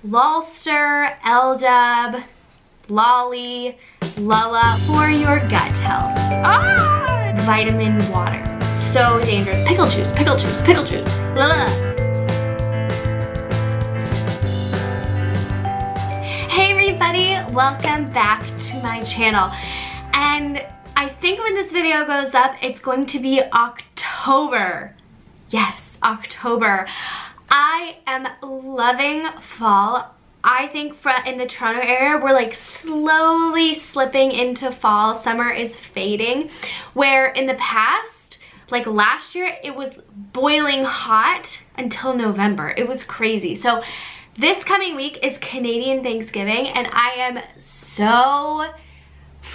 Lolster, L-Dub, Lolly, Lala for your gut health. Ah! Vitamin water. So dangerous. Pickle juice, pickle juice, pickle juice. Ugh. Hey everybody, welcome back to my channel. And I think when this video goes up, it's going to be October. Yes, October. I am loving fall. I think in the Toronto area, we're like slowly slipping into fall. Summer is fading. Where in the past, like last year, it was boiling hot until November. It was crazy. So this coming week is Canadian Thanksgiving, and I am so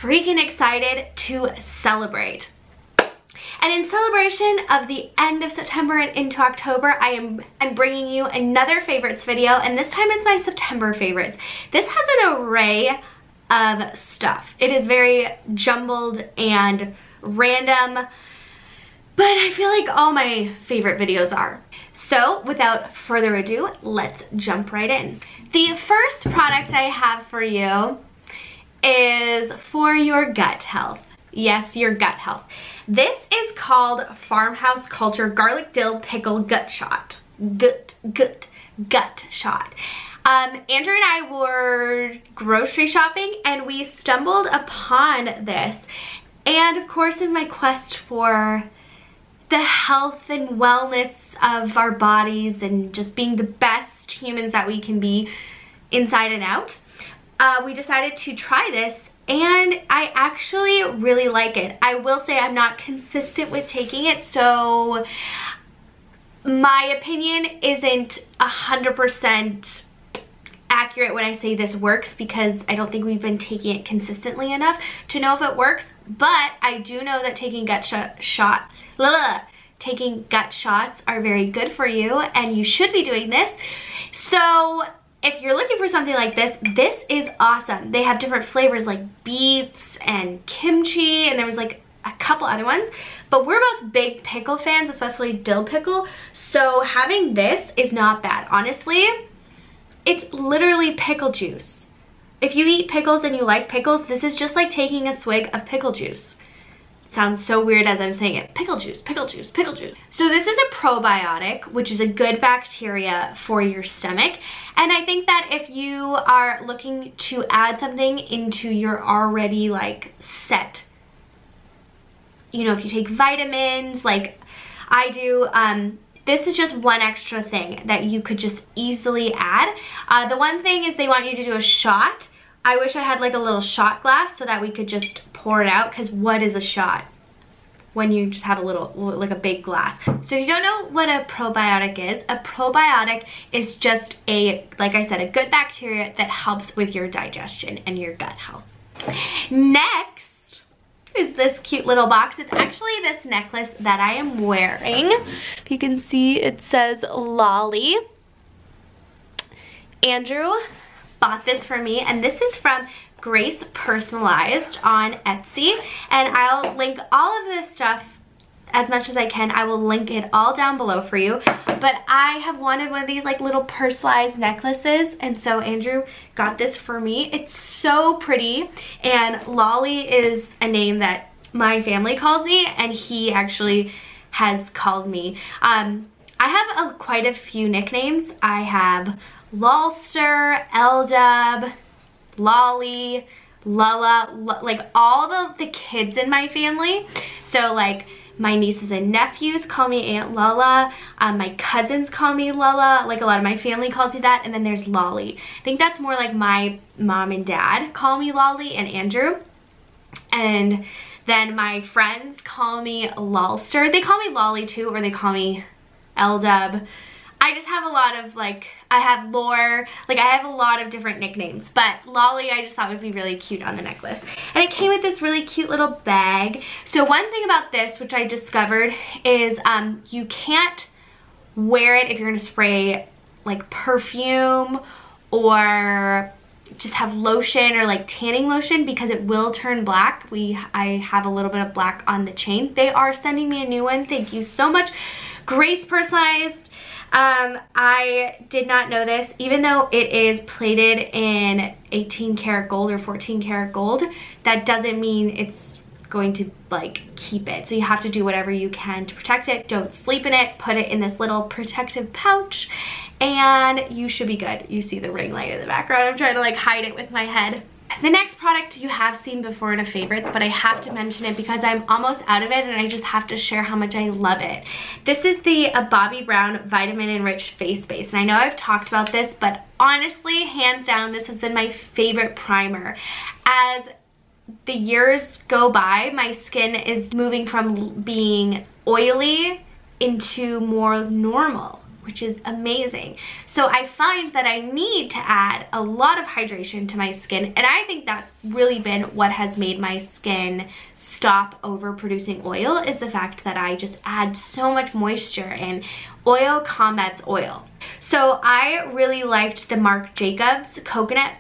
freaking excited to celebrate. And in celebration of the end of September and into October, I'm bringing you another favorites video, and this time it's my September favorites. This has an array of stuff. It is very jumbled and random, but I feel like all my favorite videos are. So without further ado, let's jump right in. The first product I have for you is for your gut health. Yes, your gut health. This is called Farmhouse Culture Garlic Dill Pickle Gut Shot. Gut shot. Andrew and I were grocery shopping and we stumbled upon this. And of course, in my quest for the health and wellness of our bodies and just being the best humans that we can be inside and out, we decided to try this. And I actually really like it. I will say I'm not consistent with taking it, so my opinion isn't 100% accurate when I say this works, because I don't think we've been taking it consistently enough to know if it works. But I do know that taking gut shots are very good for you, and you should be doing this. So if you're looking for something like this, this is awesome. They have different flavors like beets and kimchi, and there was like a couple other ones. But we're both big pickle fans, especially dill pickle. So having this is not bad. Honestly, it's literally pickle juice. If you eat pickles and you like pickles, this is just like taking a swig of pickle juice. Sounds so weird as I'm saying it. Pickle juice, pickle juice, pickle juice. So this is a probiotic, which is a good bacteria for your stomach. And I think that if you are looking to add something into your already like set, you know, if you take vitamins like I do, this is just one extra thing that you could just easily add. The one thing is they want you to do a shot. I wish I had like a little shot glass so that we could just pour it out, because what is a shot when you just have a little, like a big glass? So if you don't know what a probiotic is just a, like I said, a good bacteria that helps with your digestion and your gut health. Next is this cute little box. It's actually this necklace that I am wearing. If you can see, it says Lolly. Andrew bought this for me, and this is from Grace Personalized on Etsy, and I'll link all of this stuff as much as I can. I will link it all down below for you. But I have wanted one of these like little personalized necklaces, and so Andrew got this for me. It's so pretty, and Lolly is a name that my family calls me, and he actually has called me. I have quite a few nicknames. I have Lolster, L-Dub, Lolly, Lala, like all the kids in my family. So like my nieces and nephews call me Aunt Lala. My cousins call me Lala. Like a lot of my family calls me that. And then there's Lolly. I think that's more like my mom and dad call me Lolly and Andrew. And then my friends call me Lolster. They call me Lolly too, or they call me L-Dub. I just have a lot of like, I have lore, like I have a lot of different nicknames, but Lolly I just thought would be really cute on the necklace. And it came with this really cute little bag. So one thing about this, which I discovered, is you can't wear it if you're gonna spray like perfume or just have lotion or like tanning lotion, because it will turn black. I have a little bit of black on the chain. They are sending me a new one. Thank you so much, Grace Personalized. I did not know this, even though it is plated in 18 karat gold or 14 karat gold, that doesn't mean it's going to like keep it. So you have to do whatever you can to protect it. Don't sleep in it, put it in this little protective pouch, and you should be good. You see the ring light in the background. I'm trying to like hide it with my head. The next product you have seen before in a favorites, but I have to mention it because I'm almost out of it and I just have to share how much I love it. This is the Bobbi Brown Vitamin Enriched Face Base. And I know I've talked about this, but honestly, hands down, this has been my favorite primer. As the years go by, my skin is moving from being oily into more normal, which is amazing. So I find that I need to add a lot of hydration to my skin, and I think that's really been what has made my skin stop overproducing oil, is the fact that I just add so much moisture, and oil combats oil. So I really liked the Marc Jacobs Coconut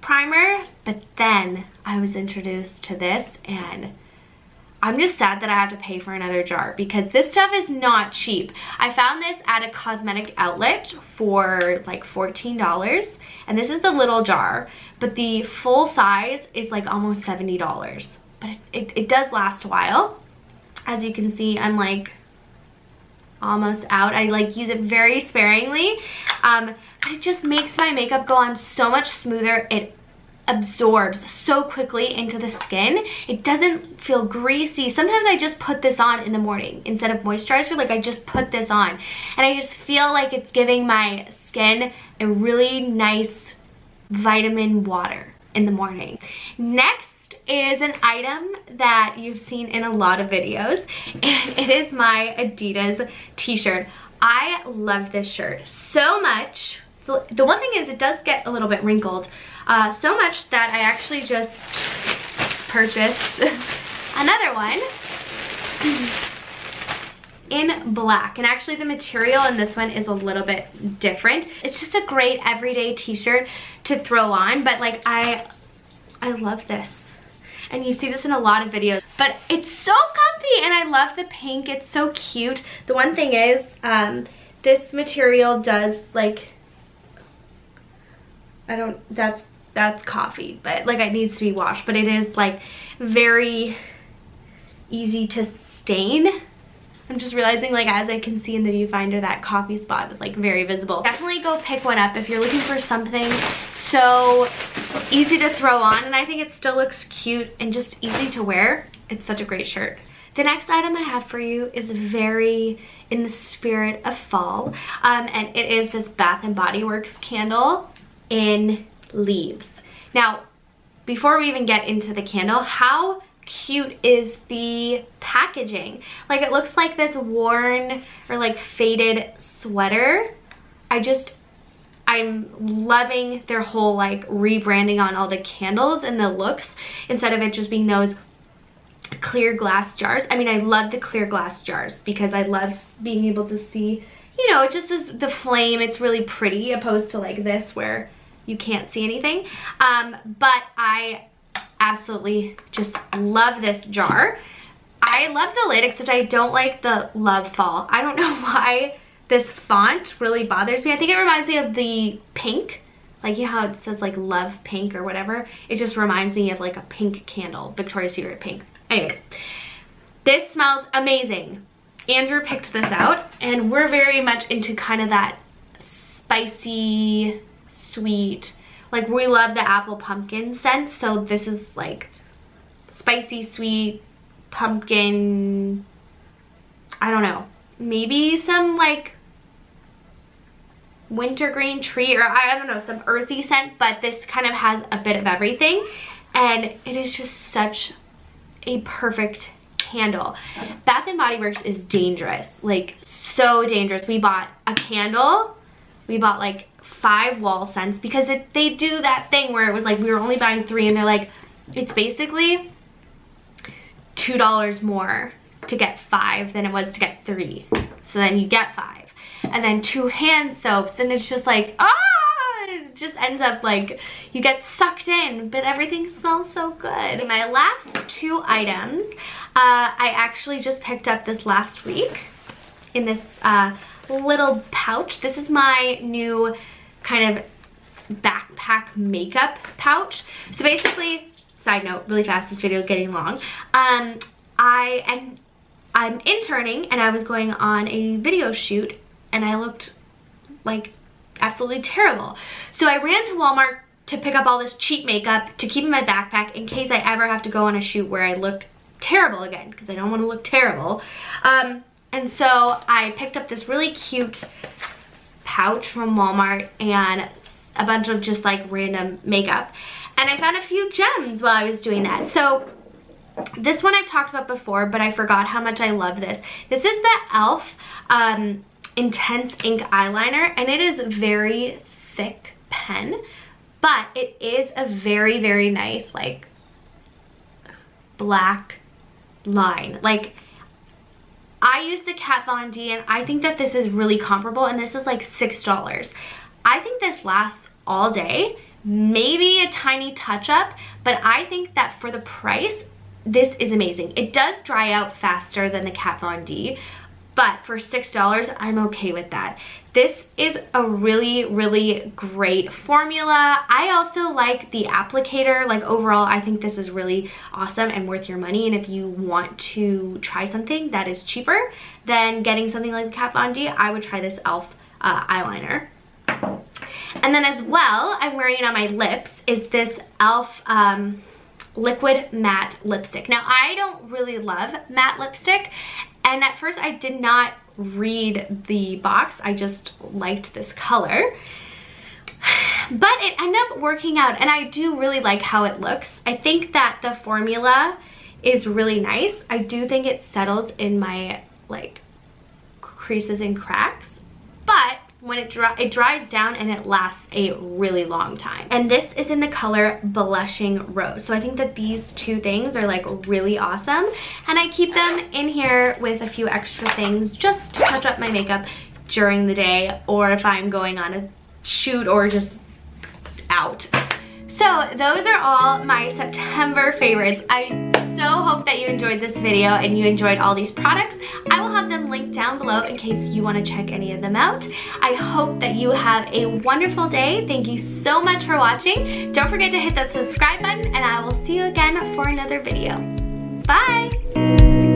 Primer, but then I was introduced to this, and I'm just sad that I have to pay for another jar because this stuff is not cheap. I found this at a cosmetic outlet for like $14, and this is the little jar, but the full size is like almost $70. But it does last a while. As you can see, I'm like almost out. I like use it very sparingly. But it just makes my makeup go on so much smoother. It absorbs so quickly into the skin. It doesn't feel greasy. Sometimes I just put this on in the morning instead of moisturizer. Like I just put this on and I just feel like it's giving my skin a really nice vitamin water in the morning. Next is an item that you've seen in a lot of videos, and it is my Adidas t-shirt. I love this shirt so much. So the one thing is it does get a little bit wrinkled, so much that I actually just purchased another one in black. And actually the material in this one is a little bit different. It's just a great everyday t-shirt to throw on, but like I love this. And you see this in a lot of videos, but it's so comfy and I love the pink. It's so cute. The one thing is, this material does like, that's coffee, but like it needs to be washed, but it is like very easy to stain. I'm just realizing, like, as I can see in the viewfinder, that coffee spot is like very visible. Definitely go pick one up if you're looking for something so easy to throw on, and I think it still looks cute and just easy to wear. It's such a great shirt. The next item I have for you is very in the spirit of fall, and it is this Bath & Body Works candle in leaves. Now, before we even get into the candle, how cute is the packaging? Like, it looks like this worn or like faded sweater. I'm loving their whole like rebranding on all the candles and the looks, instead of it just being those clear glass jars. I mean, I love the clear glass jars because I love being able to see, you know, it just is the flame. It's really pretty, opposed to like this where you can't see anything. But I absolutely just love this jar. I love the lid, except I don't like the Love Fall. I don't know why this font really bothers me. I think it reminds me of the pink. Like, you know how it says like Love Pink or whatever? It just reminds me of like a pink candle, Victoria's Secret pink. Anyway, this smells amazing. Andrew picked this out, and we're very much into kind of that spicy, sweet, like we love the apple pumpkin scent, so this is like spicy, sweet, pumpkin, I don't know, maybe some like wintergreen tree, or I don't know, some earthy scent, but this kind of has a bit of everything, and it is just such a perfect candle. Bath & Body Works is dangerous, like so dangerous. We bought a candle, we bought like 5 wall scents, because they do that thing where it was like we were only buying 3, and they're like, it's basically $2 more to get 5 than it was to get 3. So then you get 5, and then 2 hand soaps, and it's just like, it just ends up like you get sucked in, but everything smells so good. My last 2 items, I actually just picked up this last week in this little pouch. This is my new kind of backpack makeup pouch. So basically, side note, really fast, this video is getting long. I'm interning and I was going on a video shoot and I looked like absolutely terrible. So I ran to Walmart to pick up all this cheap makeup to keep in my backpack in case I ever have to go on a shoot where I look terrible again, because I don't want to look terrible. And so I picked up this really cute pouch from Walmart and a bunch of just like random makeup. And I found a few gems while I was doing that. So this one I've talked about before, but I forgot how much I love this. This is the e.l.f. Intense Ink Eyeliner, and it is a very thick pen, but it is a very, very nice, like, black line. Like, I used the Kat Von D, and I think that this is really comparable, and this is like $6. I think this lasts all day, maybe a tiny touch-up, but I think that for the price, this is amazing. It does dry out faster than the Kat Von D, but for $6, I'm okay with that. This is a really, really great formula. I also like the applicator. Like, overall, I think this is really awesome and worth your money. And if you want to try something that is cheaper than getting something like the Kat Von D, I would try this e.l.f. Eyeliner. And then as well, I'm wearing it on my lips, is this e.l.f. Liquid Matte Lipstick. Now, I don't really love matte lipstick, and at first I did not read the box. I just liked this color, but it ended up working out, and I do really like how it looks. I think that the formula is really nice. I do think it settles in my like creases and cracks, but when it dries down and it lasts a really long time. And this is in the color Blushing Rose. So I think that these two things are like really awesome. And I keep them in here with a few extra things just to touch up my makeup during the day, or if I'm going on a shoot or just out. So those are all my September favorites. I so hope that you enjoyed this video and you enjoyed all these products. I will have them linked down below in case you want to check any of them out. I hope that you have a wonderful day. Thank you so much for watching. Don't forget to hit that subscribe button, and I will see you again for another video. Bye!